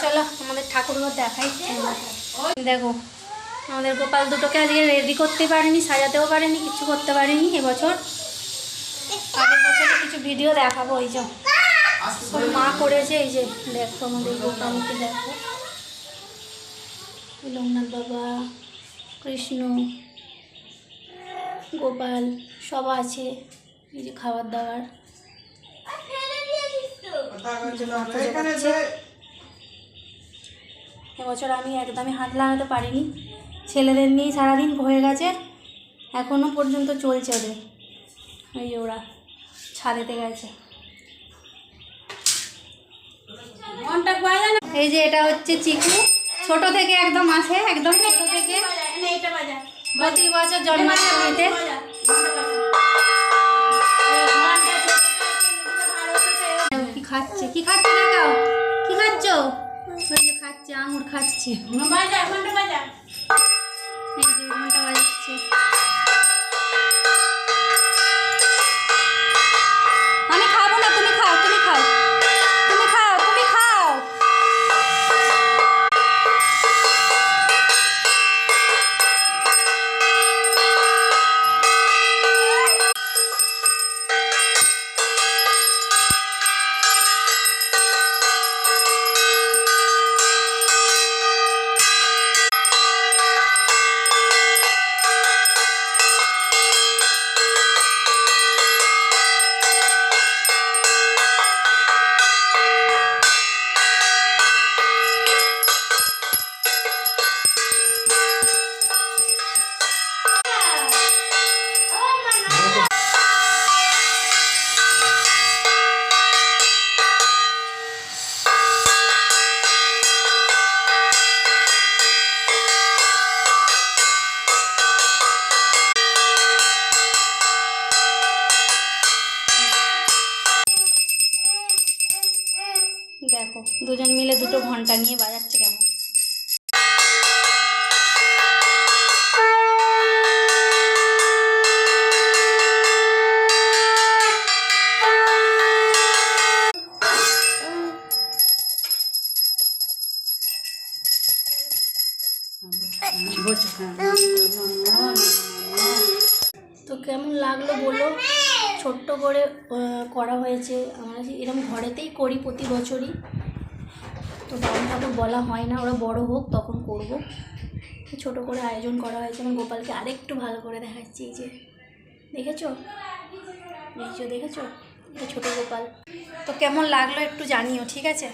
চলো আমাদের ঠাকুরঘর দেখাই। দেখো আমাদের গোপাল দুটোকে আজকে রেডি করতে পারিনি, সাজাতেও পারিনি, কিছু করতে পারিনি এবছর। আগের বছরে কিছু ভিডিও দেখাবো। এই যে সব মা করেছে। এই যে দেখো আমাদের গোপালকে, দেখো লোকনাথ বাবা, কৃষ্ণ, গোপাল সব আছে। এই যে খাবার দাবার, এবছর আমি একদমই হাত লাগাতে পারিনি, ছেলেদের নিয়েই সারাদিন হয়ে গেছে। এখনও পর্যন্ত চলছে ওদের। ওই যে ওরা ছাদেতে গেছে। এই যে এটা হচ্ছে চিকু, ছোট থেকে একদম আসে, একদম ছোট থেকে প্রতি বছর জন্মাষ্টমীতে। কি খাচ্ছে, কি খাচ্ছে দেখাও, কি খাচ্ছ? ওই যে খাচ্ছে, আঙুর খাচ্ছে। এই যে ঘন্টা বাজাচ্ছে। আমি খাবো না, তুমি খাও, তুমি খাও, তুমি খাও, তুমি খাও। দেখো দুজন মিলে দুটো ঘন্টা নিয়ে বাজাচ্ছে কেমন। তো কেমন লাগলো বলো। ছোট্ট করে করা হয়েছে। আমরা এরকম ঘরেতেই করি প্রতি বছরই। তো বাবা ঠাকুর বলা হয় না, ওরা বড় হোক তখন করব। ছোট করে আয়োজন করা হয়েছে। আমার গোপালকে আরেকটু ভালো করে দেখাচ্ছি। এই যে দেখেছো, এই যে দেখেছো, এটা ছোটো গোপাল। তো কেমন লাগলো একটু জানিও, ঠিক আছে।